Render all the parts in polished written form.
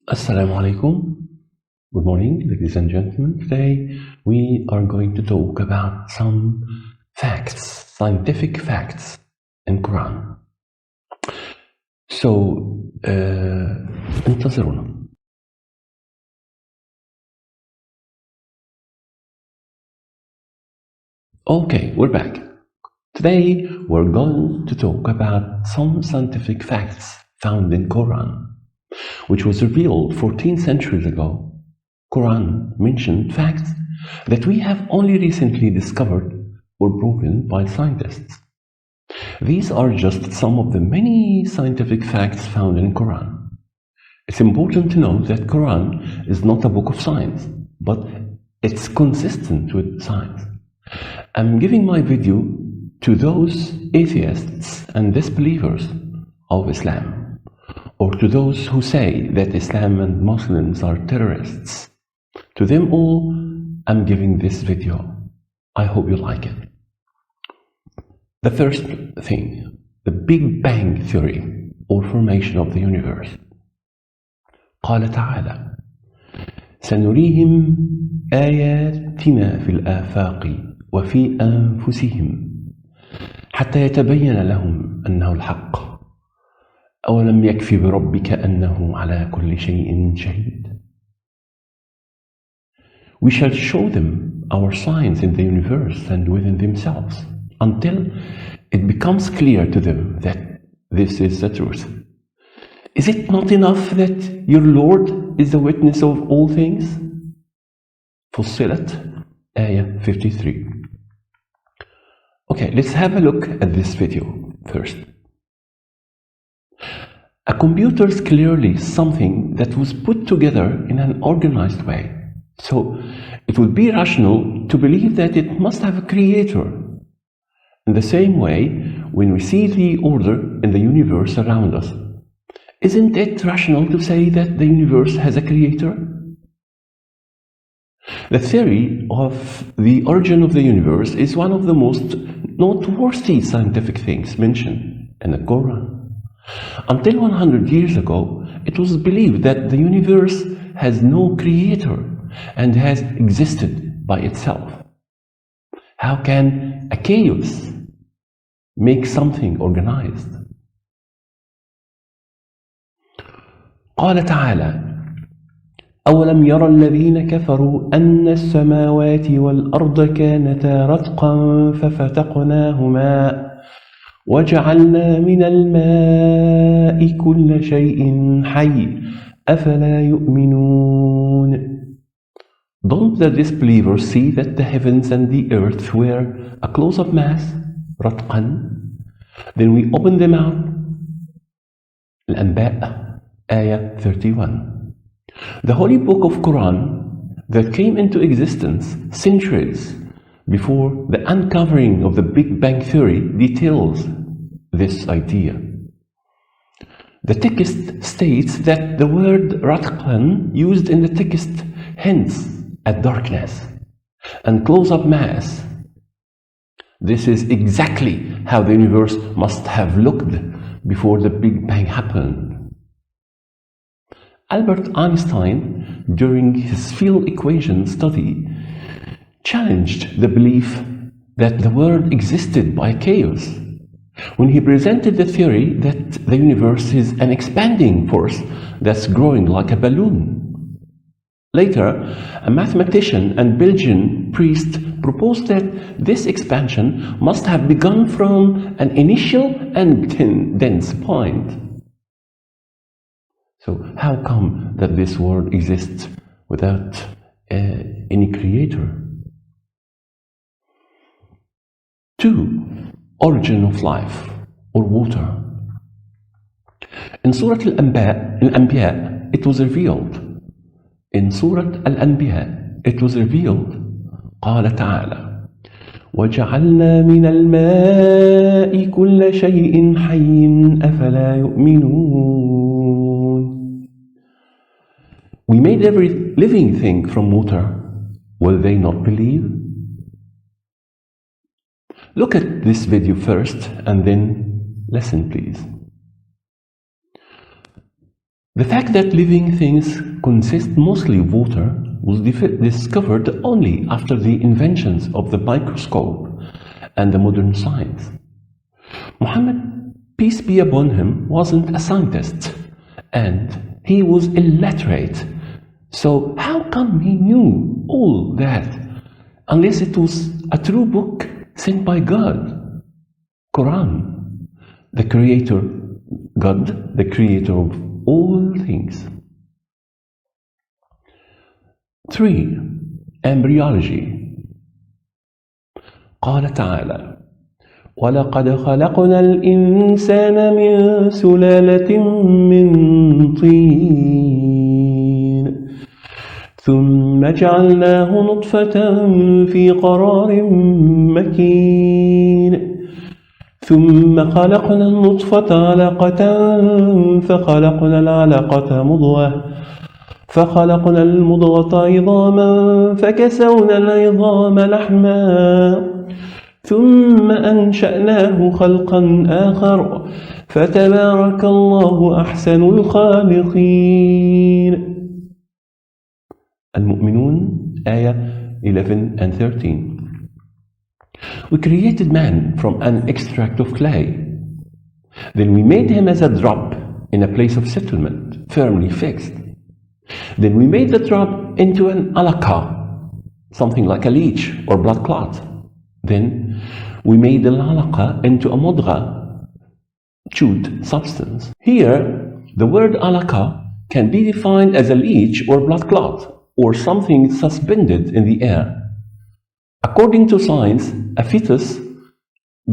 Assalamu alaikum. Good morning, ladies and gentlemen. Today we are going to talk about some facts, scientific facts in Quran. So, انتظرونا. Okay, we're back. Today we're going to talk about some scientific facts found in Quran, which was revealed 14 centuries ago. Quran mentioned facts that we have only recently discovered or proven by scientists. These are just some of the many scientific facts found in Quran. It's important to note that Quran is not a book of science, but it's consistent with science. I'm giving my video to those atheists and disbelievers of Islam, or to those who say that Islam and Muslims are terrorists. To them all, I'm giving this video. I hope you like it. The first thing, the Big Bang Theory, or formation of the universe. قال تعالى: سنريهم آياتنا في الآفاق وفي أنفسهم حتى يتبين لهم أنه الحق أولم يكفي بربك أنه على كل شيء شهيد. We shall show them our signs in the universe and within themselves until it becomes clear to them that this is the truth. Is it not enough that your Lord is the witness of all things? فصلت آية 53. Okay, let's have a look at this video first. A computer is clearly something that was put together in an organized way. So it would be rational to believe that it must have a creator. In the same way, when we see the order in the universe around us, isn't it rational to say that the universe has a creator? The theory of the origin of the universe is one of the most noteworthy scientific things mentioned in the Quran. Until 100 years ago, it was believed that the universe has no creator and has existed by itself. How can a chaos make something organized? قال تعالى: أولم يرى الذين كفروا أن السماوات والأرض كانتا رتقا ففتقناهما وجعلنا من الماء كل شيء حي أفلا يؤمنون. Don't the disbelievers see that the heavens and the earth were a close-up mass, رتقا? Then we opened them out. الأنباء آية 31. The holy book of Quran that came into existence centuries before the uncovering of the Big Bang Theory details this idea. The text states that the word ratqan used in the text hints at darkness and close-up mass. This is exactly how the universe must have looked before the Big Bang happened. Albert Einstein, during his field equation study, challenged the belief that the world existed by chaos when he presented the theory that the universe is an expanding force that's growing like a balloon. Later, a mathematician and Belgian priest proposed that this expansion must have begun from an initial and dense point. So how come that this world exists without any creator? 2. Origin of life or water. In Surah Al-Anbiya, it was revealed. In Surah Al-Anbiya, it was revealed. قال تعالى: وجعلنا من الماء كل شيء حي أفلا يؤمنون. We made every living thing from water. Will they not believe? Look at this video first and then listen, please. The fact that living things consist mostly of water was discovered only after the inventions of the microscope and the modern science. Muhammad, peace be upon him, wasn't a scientist, and he was illiterate. So how come he knew all that, unless it was a true book sent by God? Quran, the creator, God, the creator of all things. 3. Embryology. قال تعالى: وَلَقَدْ خَلَقْنَا الْإِنسَانَ مِنْ سُلَالَةٍ مِنْ طِينٍ ثُمَّ جَعَلْنَاهُ نُطْفَةً فِي قَرَارٍ مَكِينٍ ثم خلقنا النطفة علقة فخلقنا العلقة مضغة فخلقنا المضغة عظاما فكسونا العظام لحما ثم أنشأناه خلقا آخر فتبارك الله أحسن الخالقين. المؤمنون آية 11 and 13. We created man from an extract of clay. Then we made him as a drop in a place of settlement, firmly fixed. Then we made the drop into an alaqa, something like a leech or blood clot. Then we made the alaqa into a mudgha, chewed substance. Here, the word alaqa can be defined as a leech or blood clot, or something suspended in the air. According to science, a fetus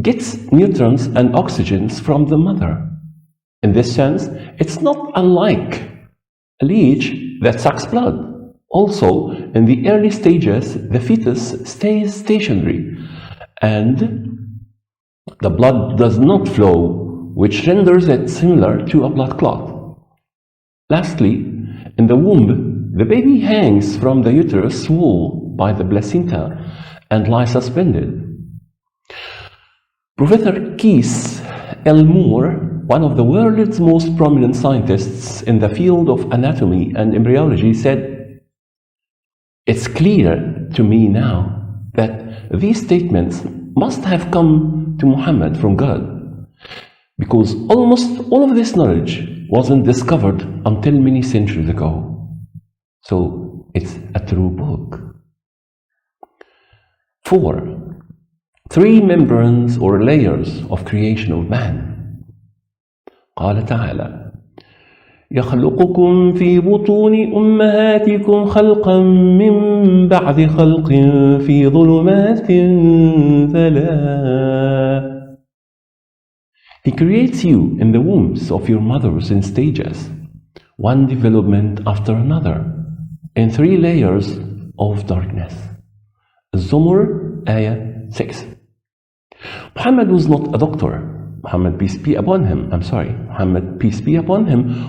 gets nutrients and oxygens from the mother. In this sense, it's not unlike a leech that sucks blood. Also, in the early stages, the fetus stays stationary and the blood does not flow, which renders it similar to a blood clot. Lastly, in the womb, the baby hangs from the uterus wall by the placenta and lies suspended. Professor Kees Elmore, one of the world's most prominent scientists in the field of anatomy and embryology, said, "It's clear to me now that these statements must have come to Muhammad from God, because almost all of this knowledge wasn't discovered until many centuries ago. So it's a true book." 4. 3 membranes or layers of creation of man. قال تعالى: يخلقكم في بطون أمهاتكم خلقا من بعد خلق في ظلمات 3. He creates you in the wombs of your mothers in stages, one development after another, in 3 layers of darkness. Zumur, Ayah 6. Muhammad was not a doctor. Muhammad, peace be upon him,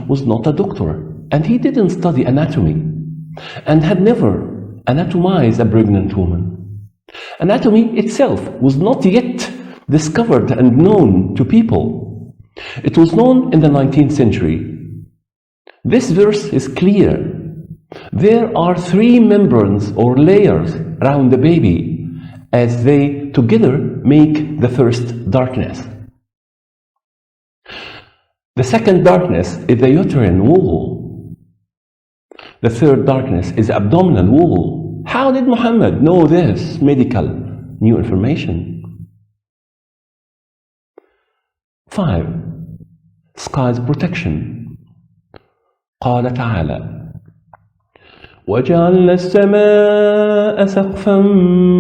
was not a doctor, and he didn't study anatomy, and had never anatomized a pregnant woman. Anatomy itself was not yet discovered and known to people. It was known in the 19th century. This verse is clear. There are 3 membranes or layers around the baby, as they together make the first darkness. The second darkness is the uterine wall. The third darkness is the abdominal wall. How did Muhammad know this medical new information? 5. Sky's protection. قال تعالى: وجعلنا السماء سقفا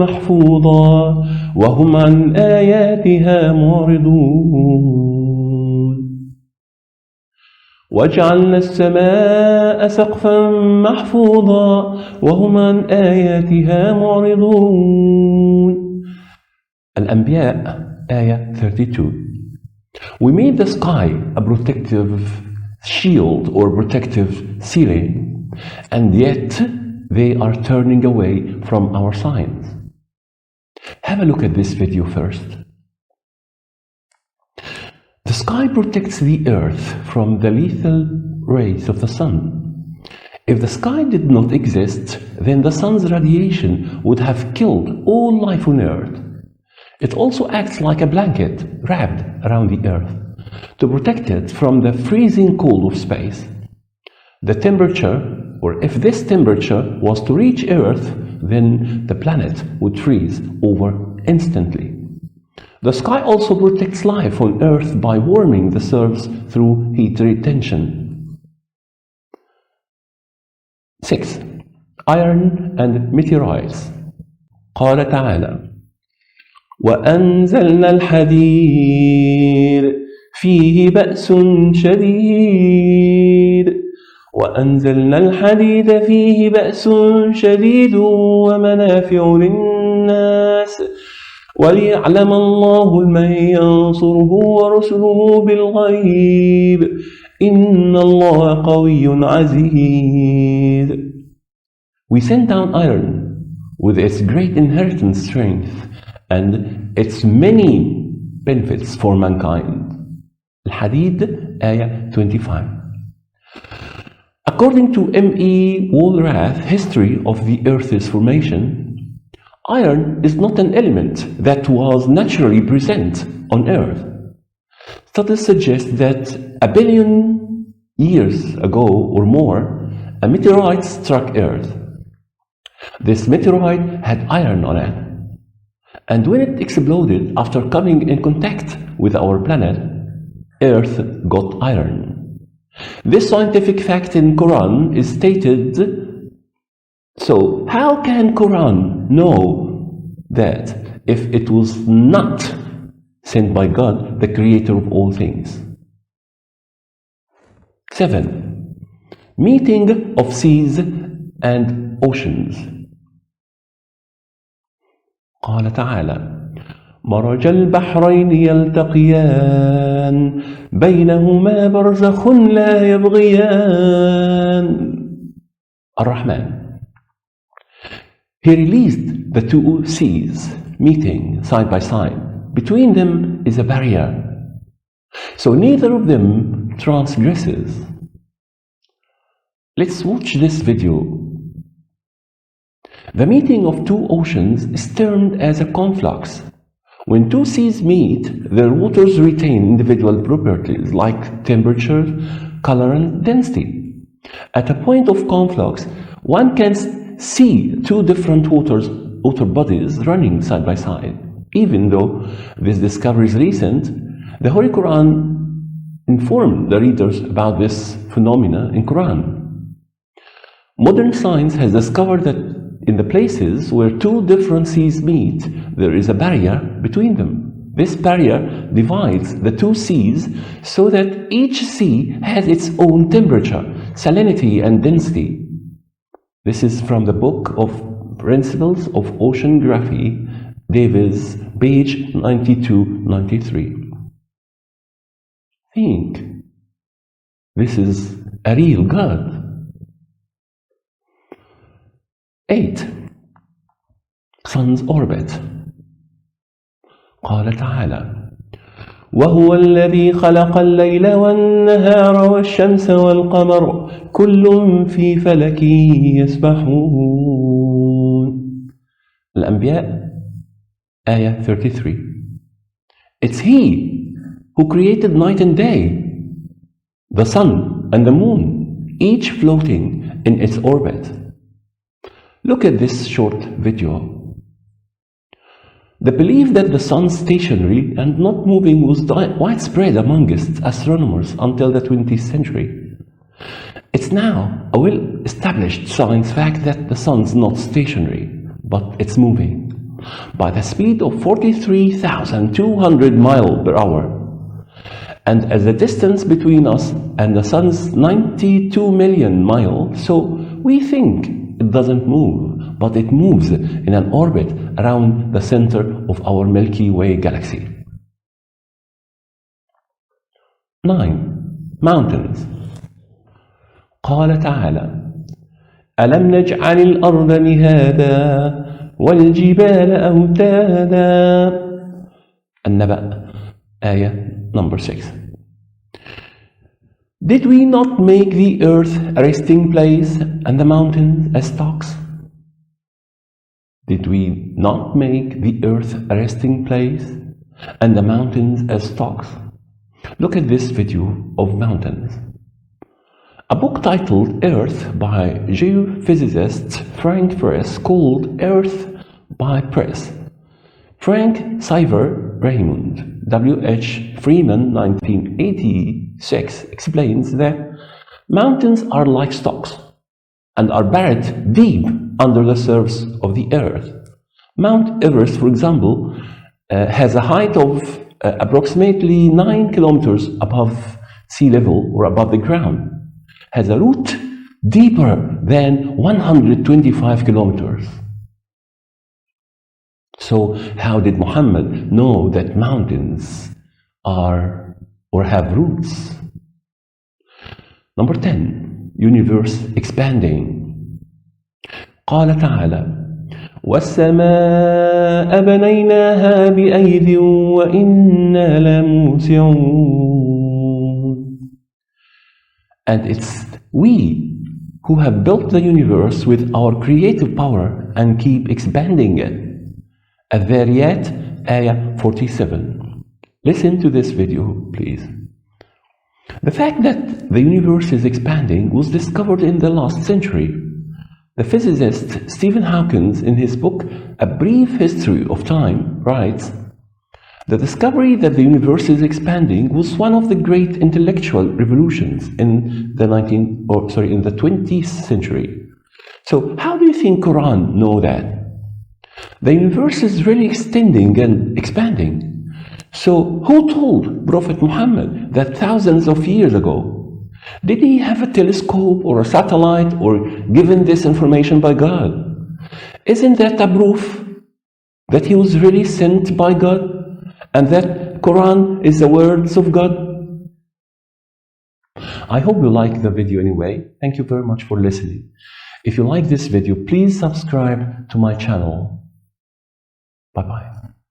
محفوظا وهم عن آياتها معرضون. وجعلنا السماء سقفا محفوظا وهم عن آياتها معرضون. الأنبياء آية 32. We made the sky a protective shield or protective ceiling, and yet they are turning away from our signs. Have a look at this video first. The sky protects the earth from the lethal rays of the sun. If the sky did not exist, then the sun's radiation would have killed all life on earth. It also acts like a blanket wrapped around the earth to protect it from the freezing cold of space. The temperature, or if this temperature was to reach Earth, then the planet would freeze over instantly. The sky also protects life on Earth by warming the surface through heat retention. 6. Iron and meteoroids. قال تعالى: وأنزلنا الحديد فيه بأس شديد وأنزلنا الحديد فيه بأس شديد ومنافع للناس وليعلم الله من ينصره ورسله بالغيب إن الله قوي عزيز. We sent down iron with its great inherent strength and its many benefits for mankind. Al-Hadid, Ayah 25. According to M.E. Woolrath, History of the Earth's Formation, iron is not an element that was naturally present on Earth. Studies suggest that 1 billion years ago or more, a meteoroid struck Earth. This meteoroid had iron on it, and when it exploded after coming in contact with our planet, Earth got iron. This scientific fact in Quran is stated. So how can Quran know that if it was not sent by God, the creator of all things? 7. Meeting of seas and oceans. قال تعالى: مرج البحرين يلتقيان بينهما برزخ لا يبغيان. الرحمن. He released the two seas meeting side by side. Between them is a barrier, so neither of them transgresses. Let's watch this video. The meeting of two oceans is termed as a conflux. When two seas meet, their waters retain individual properties like temperature, color, and density. At a point of conflux, one can see two different water bodies running side by side. Even though this discovery is recent, the Holy Quran informed the readers about this phenomena in Quran. Modern science has discovered that in the places where two different seas meet, there is a barrier between them. This barrier divides the two seas so that each sea has its own temperature, salinity, and density. This is from the book of Principles of Oceanography, Davis, page 92-93. Think. This is a real God. 8. Sun's orbit. قال تعالى: وهو الذي خلق الليل والنهار والشمس والقمر كل في فلك يسبحون. الأنبياء Ayah 33. It's He who created night and day, the sun and the moon, each floating in its orbit. Look at this short video. The belief that the sun is stationary and not moving was widespread amongst astronomers until the 20th century. It's now a well-established science fact that the sun is not stationary, but it's moving by the speed of 43,200 miles per hour. And as the distance between us and the sun is 92 million miles, so we think it doesn't move, but it moves in an orbit around the center of our Milky Way galaxy. 9. Mountains. قال تعالى: ألم نجعل الأرض مهادا والجبال أوتادا. النبأ, Ayah number 6. Did we not make the earth a resting place and the mountains as stocks? Did we not make the earth a resting place and the mountains as stocks? Look at this video of mountains. A book titled Earth by geophysicist Frank Press called Earth by Press. Frank Siver Raymond, W.H. Freeman, 1986, explains that mountains are like stocks and are buried deep under the surface of the earth. Mount Everest, for example, has a height of approximately 9 kilometers above sea level or above the ground, has a root deeper than 125 kilometers. So how did Muhammad know that mountains are or have roots? Number 10, universe expanding. قال تعالى والسماء بنيناها بأيد وإنا لموسعون. And it's we who have built the universe with our creative power and keep expanding it. Adh-Dhariyat, Ayah 47. Listen to this video, please. The fact that the universe is expanding was discovered in the last century. The physicist Stephen Hawking, in his book A Brief History of Time, writes, the discovery that the universe is expanding was one of the great intellectual revolutions in the 20th century. So how do you think Quran know that? The universe is really extending and expanding. So who told Prophet Muhammad that thousands of years ago? Did he have a telescope or a satellite or given this information by God? Isn't that a proof that he was really sent by God and that Quran is the words of God? I hope you liked the video anyway. Thank you very much for listening. If you like this video, please subscribe to my channel. Bye-bye.